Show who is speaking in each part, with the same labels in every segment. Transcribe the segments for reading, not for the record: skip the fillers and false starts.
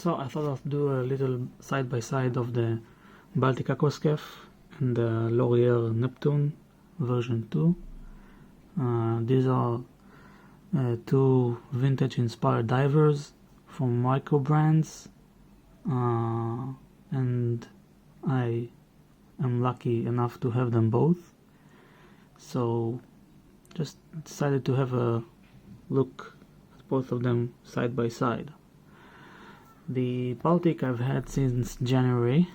Speaker 1: Also, I thought I'd do a little side-by-side of the Baltic Aquascaphe and the Laurier Neptune version 2. These are two vintage-inspired divers from micro brands, and I am lucky enough to have them both. So just decided to have a look at both of them side by side. The Baltic I've had since January,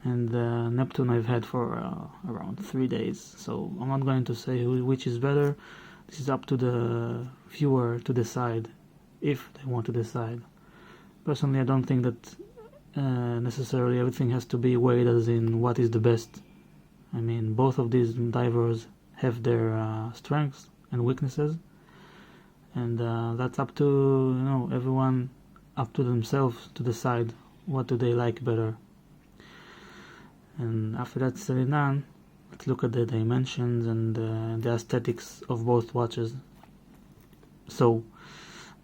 Speaker 1: and the Neptune I've had for around 3 days, so I'm not going to say which is better. This is up to the viewer to decide, if they want to decide. Personally, I don't think that necessarily everything has to be weighed as in what is the best. I mean, both of these divers have their strengths and weaknesses, and that's up to everyone, up to themselves to decide what do they like better. And after that's said and done, let's look at the dimensions and the aesthetics of both watches. So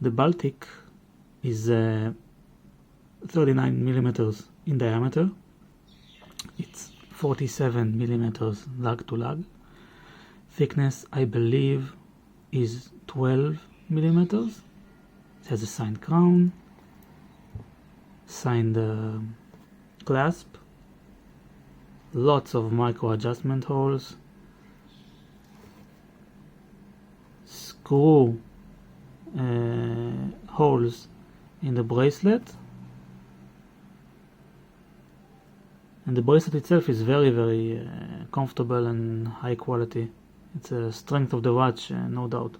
Speaker 1: the Baltic is 39 millimeters in diameter. It's 47 millimeters lug to lug. Thickness, I believe, is 12 millimeters. It has a signed crown, signed clasp, lots of micro adjustment holes, screw holes in the bracelet, and the bracelet itself is very, very comfortable and high quality. It's a strength of the watch, no doubt.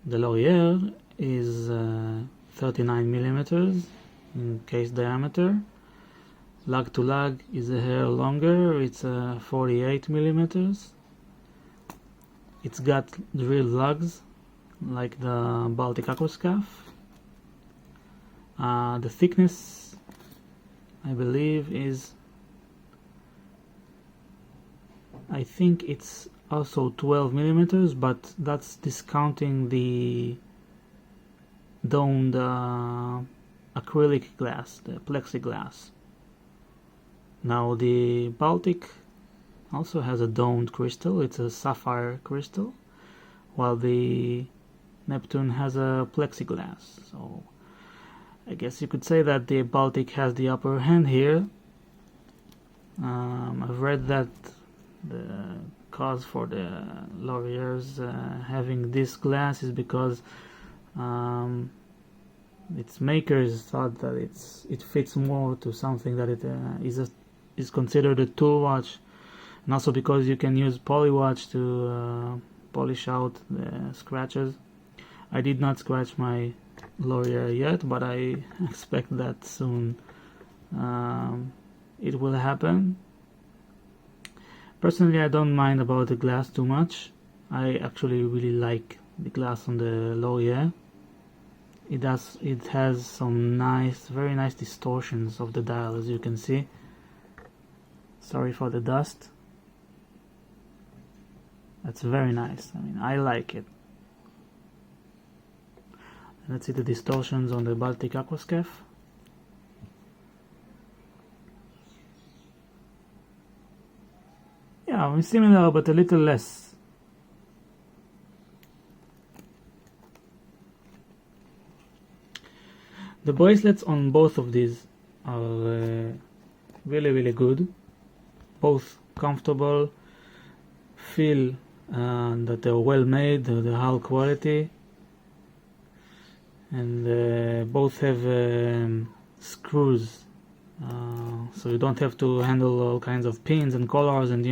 Speaker 1: The Laurier is 39 millimeters in case diameter. Lug to lug is a hair longer. It's 48 millimeters. It's got drilled lugs like the Baltic Aquascaphe. The thickness, I believe, is, I think it's also 12 millimeters, but that's discounting the domed acrylic glass, the plexiglass. Now the Baltic also has a domed crystal. It's a sapphire crystal, while the Neptune has a plexiglass. So I guess you could say that the Baltic has the upper hand here. I've read that the cause for the Lauriers having this glass is because its makers thought that it fits more to something that it is considered a tool watch, and also because you can use polywatch to polish out the scratches. I did not scratch my Laurier yet, but I expect that soon it will happen. Personally, I don't mind about the glass too much. I actually really like the glass on the Laurier. It has some very nice distortions of the dial, as you can see. Sorry for the dust. That's very nice. I mean, I like it. Let's see the distortions on the Baltic Aquascaphe. Yeah, similar but a little less. The bracelets on both of these are really, really good. Both comfortable, feel that they're well made, the hull quality, and both have screws, so you don't have to handle all kinds of pins and collars and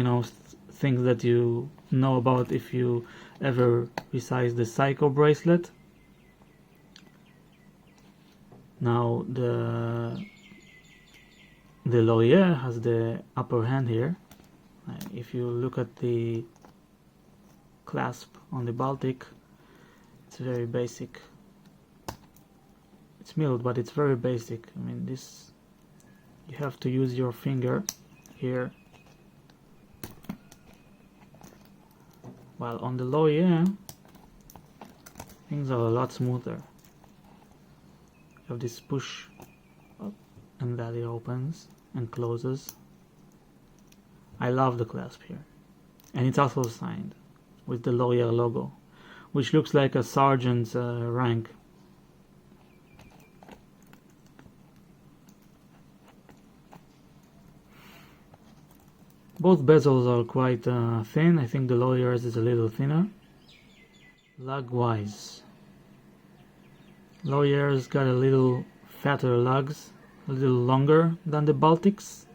Speaker 1: things that you know about if you ever resize the Psycho bracelet. Now the Laurier has the upper hand here. If you look at the clasp on the Baltic, it's very basic. It's milled, but it's very basic. I mean, this, you have to use your finger here, while on the Laurier things are a lot smoother. You have this push up and that it opens and closes. I love the clasp here, and it's also signed with the L'Oreal logo, which looks like a sergeant's rank. Both bezels are quite thin. I think the L'Oreal's is a little thinner. Lug wise, L'Oreal's got a little fatter lugs, a little longer than the Baltics.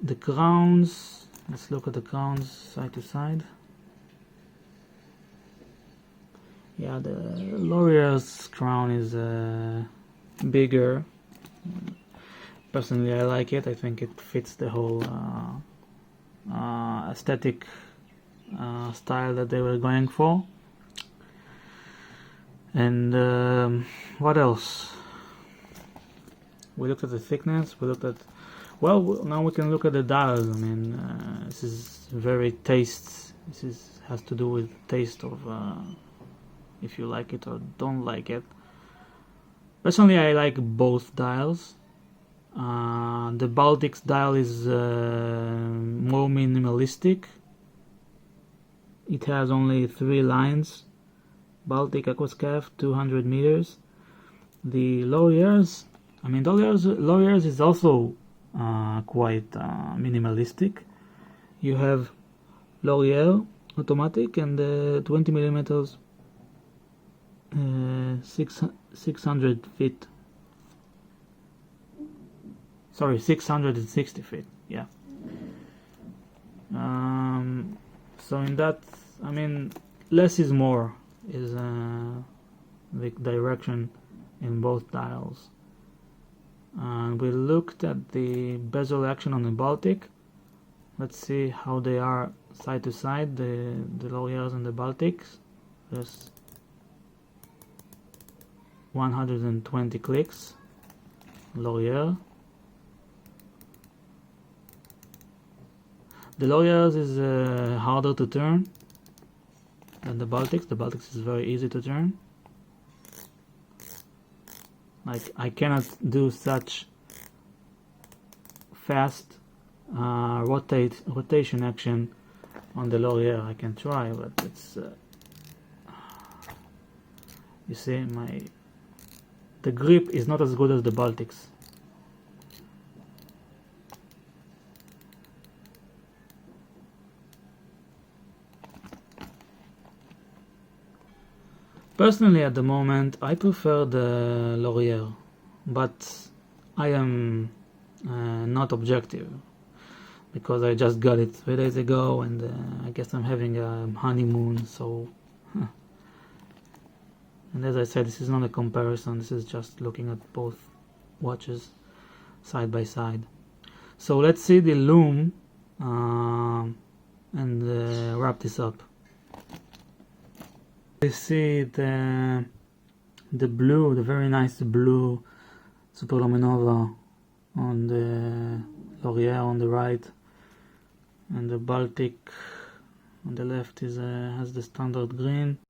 Speaker 1: The crowns, let's look at the crowns side to side. Yeah, the L'Oreal's crown is bigger. Personally, I like it. I think it fits the whole aesthetic style that they were going for. And what else? We looked at the thickness. We looked at, well, now we can look at the dials. I mean, this is very taste. This has to do with taste of if you like it or don't like it. Personally, I like both dials. The Baltic's dial is more minimalistic. It has only 3 lines. Baltic Aquascaphe, 200 meters. The L'Oreal's, I mean, L'Oreal's is also quite minimalistic. You have L'Oreal automatic and 20 millimeters, 600 feet. Sorry, 660 feet. Yeah. So in that, I mean, less is more is the direction in both dials. We looked at the bezel action on the Baltic. Let's see how they are side to side, the L'Oreal's and the Baltics. There's 120 clicks. L'Oreal. The L'Oreal's is harder to turn than the Baltics. The Baltics is very easy to turn. Like, I cannot do such fast rotation action on the L'Oreal. I can try, but it's you see, the grip is not as good as the Baltics. Personally, at the moment, I prefer the L'Oreal, but I am not objective because I just got it 3 days ago, and I guess I'm having a honeymoon, so and as I said, this is not a comparison, this is just looking at both watches side by side. So let's see the Lume and wrap this up. You see the blue, the very nice blue Superluminova on the L'Oreal on the right, and the Baltic on the left is has the standard green.